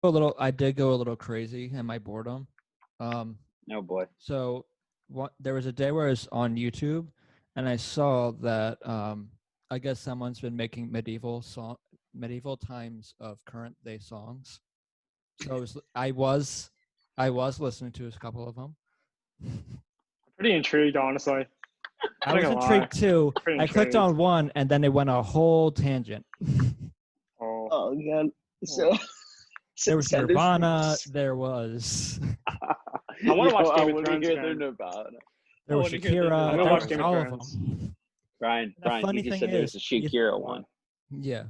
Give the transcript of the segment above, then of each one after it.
I did go a little crazy in my boredom. Um, Oh boy. so there was a day where I was on YouTube, and I saw that I guess someone's been making medieval times of current day songs. So I was listening to a couple of them. Pretty intrigued, honestly. I I'm not was gonna lie. intrigued too. Pretty I clicked intrigued. on one, and then it went a whole tangent. Oh, Oh god. So There was send us Nirvana. these. There was I want to watch I Game of want to Thrones hear the again. Nirvana. there was wanna hear the Shakira. I'm gonna There watch was Game of all of Thrones. them. Brian, The you funny just thing said there was is, a Shakira one. yeah,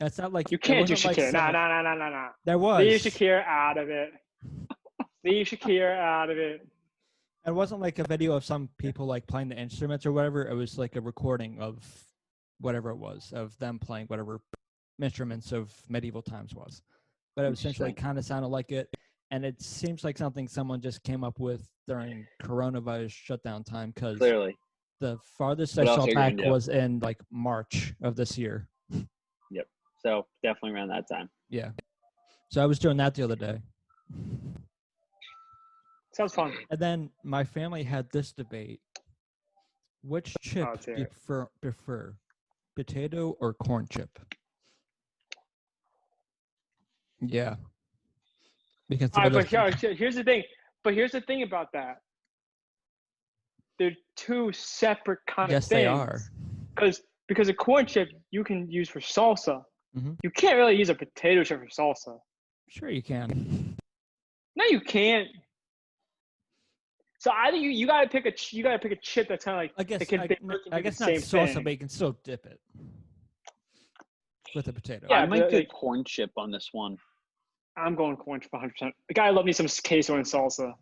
it's not like You it can't do wasn't like Shakira. someone. Nah. There was. Leave Shakira out of it. Leave Shakira out of it. It wasn't like a video of some people like playing the instruments or whatever. It was like a recording of whatever it was of them playing whatever instruments of medieval times was. But it essentially kind of sounded like it, and it seems like something someone just came up with during coronavirus shutdown time because Clearly. the farthest What I else saw are you back gonna do? was in like March of this year. Yep. So definitely around that time. Yeah. So I was doing that the other day. Sounds fun. And then my family had this debate. Which chip let's do hear you prefer? Potato or corn chip? Yeah. Because All right, but here's the thing. But here's the thing about that. They're two separate kind of yes, things. they are. Because a corn chip you can use for salsa. Mhm. You can't really use a potato chip for salsa. Sure, you can. No, you can't. So either you gotta pick a chip that's kind of like I guess I guess not same salsa, thing. but you can still dip it with a potato. Yeah, I might but, get like, corn chip on this one. I'm going corn chip 100%. The guy love me some queso and salsa.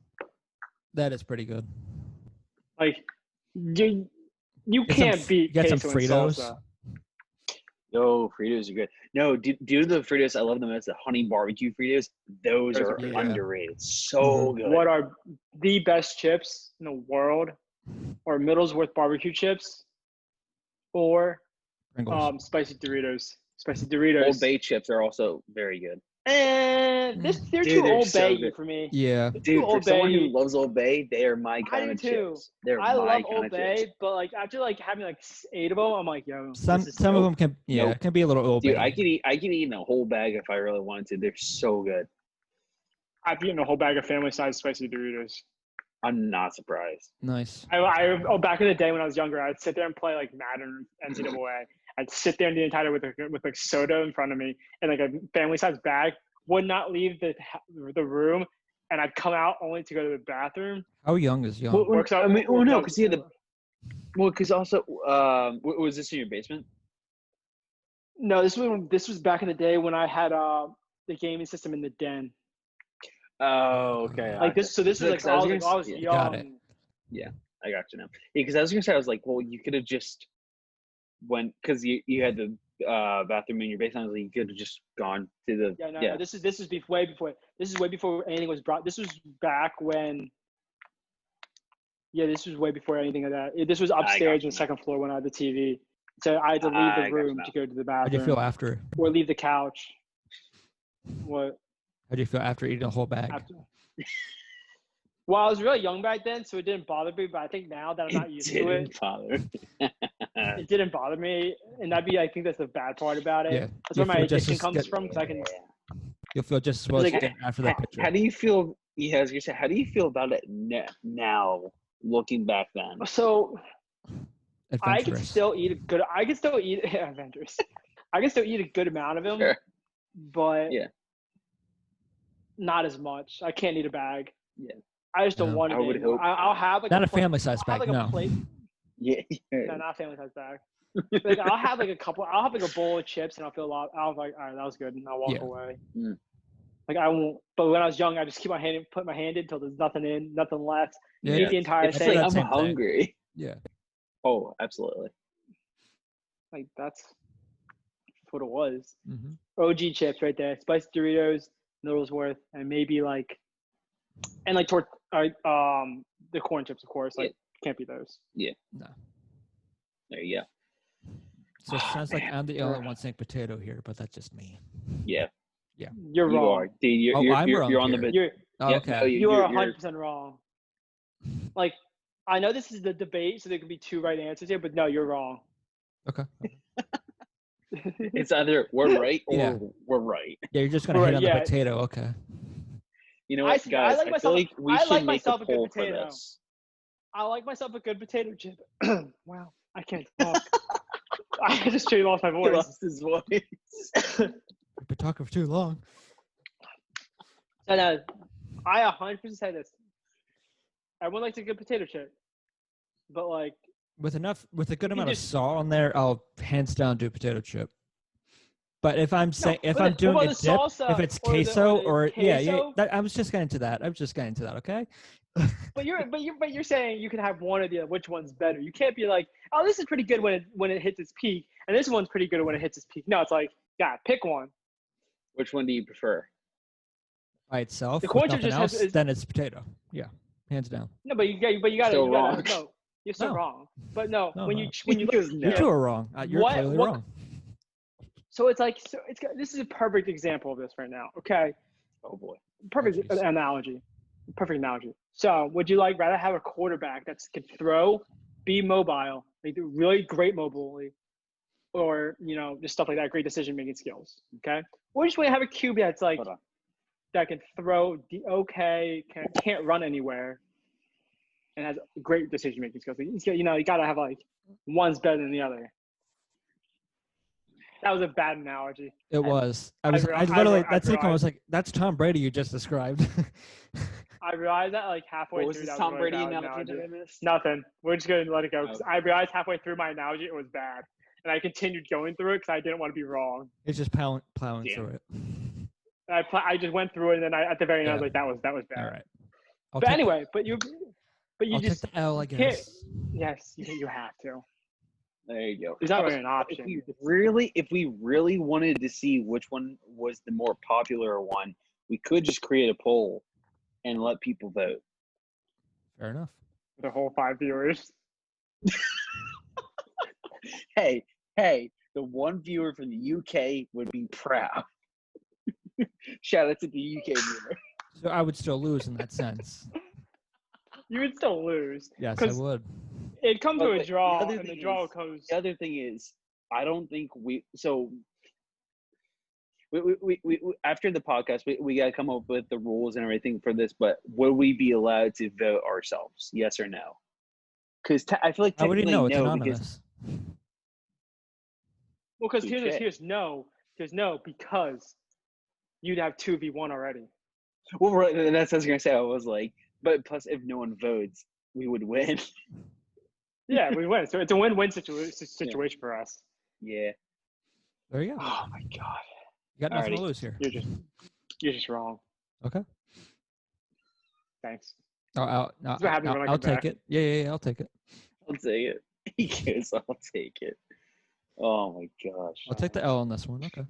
That is pretty good. Like you Get can't some, beat get some queso and Fritos. salsa. Yo, Fritos are good. No, do the Fritos. I love them as the honey barbecue Fritos. Those are Yeah. underrated. So good. What are the best chips in the world? Or Middlesworth barbecue chips, or Pringles. spicy Doritos. Spicy Doritos. Old Bay chips are also very good. And they're Dude, too they're Old so Bay good. for me. Yeah. Dude, for Old someone who Bay. loves Old Bay, they are my I kind do of too. chips. They're I my love kind Old of Bay, chips. but like after like having like 8 of them, I'm like, yo, Some this is of dope. them can it can be a little Old Dude, Bay. I could eat a whole bag if I really wanted to. They're so good. I've eaten a whole bag of family size spicy Doritos. I'm not surprised. Nice. Back in the day when I was younger, I'd sit there and play like Madden NCAA. I'd sit there the entire with like soda in front of me and like a family size bag. Would not leave the room, and I'd come out only to go to the bathroom. How young is young? Works out. No, because you had because also, was this in your basement? No, this was back in the day when I had the gaming system in the den. Oh, okay. Like this, so this is like I was young. Got it. Yeah, I got you now. Yeah, because I was gonna say, I was like, well, you could have just went because you had the bathroom in your basement. I was like, you could have just gone to the. Yeah, no, this is way before. This is way before anything was brought. This was back when. Yeah, this was way before anything of that. This was upstairs on the second floor when I had the TV. So I had to leave the room to go to the bathroom. How'd you feel after? Or leave the couch. What? How'd you feel after eating a whole bag? Well, I was really young back then, so it didn't bother me. But I think now that I'm not used to it, it didn't bother me. And I think that's the bad part about it. Yeah. That's where my addiction comes from. Because I can. You'll feel just as well after that picture. How do you feel? Yeah, I was gonna say, how do you feel about it now, looking back then? So, Adventurous. I can still eat adventurous. I can still eat a good amount of them, but not as much. I can't eat a bag. Yeah. I just don't want to. I'll have like not a family size bag. Like no. A plate. Yeah. No, not a family size bag. Like I'll have like a couple. I'll have like a bowl of chips, and I'll feel a lot. I'll like, all right, that was good, and I'll walk away. Mm. Like I won't. But when I was young, I just put my hand in until there's nothing in, nothing left. Yeah. Eat the entire thing. Like, I'm hungry. Yeah. Oh, absolutely. Like that's what it was. Mm-hmm. OG chips right there. Spicy Doritos, Middlesworth, and maybe like, and like the corn chips, of course. Like can't be those. Yeah. No. There you go. So it sounds like I'm the only one saying potato here, but that's just me. Yeah. You're You wrong. are, dude. You're, Oh, you're, I'm you're, wrong you're on the here. bit. You're Oh, Yeah, okay. no, you are you're- 100% wrong. Like, I know this is the debate, so there could be two right answers here, but no, you're wrong. Okay. It's either we're right or Yeah. we're right. Yeah, you're just gonna Right, hit on yeah. the potato. Okay. You know I what, I guys? like I, feel myself- like we I should like make a myself a good poll for potato. this. I like myself a good potato chip. Wow, I can't talk. I just straight lost my He voice. lost his voice. We've been talking for too long. And I 100% say this. Everyone likes a good potato chip, but like, With a good You amount of just- salt on there, I'll hands down do potato chip. But if I'm saying if but I'm what doing about a the dip, salsa if it's or the- queso or the yeah, queso? I was just getting to that. Okay. but you're saying you can have one or the other. Which one's better? You can't be like, oh, this is pretty good when it hits its peak, and this one's pretty good when it hits its peak. No, it's like, yeah, pick one. Which one do you prefer? By itself, The with corn chip nothing just has- else, is- then it's potato. Yeah, hands down. No, but you gotta Still you wrong. gotta no. You're still No. wrong. But no, No, when no. you He goes, You no. two are wrong. You're What- clearly what- wrong. So it's like this is a perfect example of this right now. Okay, Oh boy. perfect jeez. analogy. Perfect analogy. So would you rather have a quarterback that can throw, be mobile, like do really great mobility, or just stuff like that, great decision making skills? Okay, or just want to have a QB that's like Hold on. that can throw, can't run anywhere, and has great decision making skills. You gotta have like one's better than the other. That was a bad analogy. It was. I I literally I that second one realized- was like, that's Tom Brady you just described. I realized that like halfway What was through. this That was Tom a really Brady bad analogy that I missed? Nothing. We're just gonna let it go. 'Cause Okay. I realized halfway through my analogy it was bad, and I continued going through it because I didn't want to be wrong. It's just plowing Damn. through it. And I just went through it, and then at the very end I was Yeah. like, that was bad. All right. I'll But take anyway, but you I'll just take the L, I can't- guess. yes, you have to. There you go. There's not really an If option. we really wanted to see which one was the more popular one, we could just create a poll and let people vote. Fair enough. The whole 5 viewers. Hey, the one viewer from the UK would be proud. Shout out to the UK viewer. So I would still lose in that sense. You would still lose. Yes, I 'Cause would. It'd come to But a the draw, other and the thing draw is- goes. The other thing is, I don't think we after the podcast, we got to come up with the rules and everything for this, but will we be allowed to vote ourselves? Yes or no? Because I feel like How would you technically know? It's no, anonymous. Well, because Touche. here's no because you'd have 2v1 already. well, right, that's what I was gonna say. I was like, but plus, if no one votes, we would win. Yeah, we win. So it's a win-win situation for us. Yeah. There you go. Oh my god. You got nothing to Alrighty. lose here. You're just wrong. Okay. Thanks. I'll what happens when I I'll get back. take it. Yeah, I'll take it. I'll take it. He goes, I'll take it. Oh my gosh. I'll take the L on this one. Okay.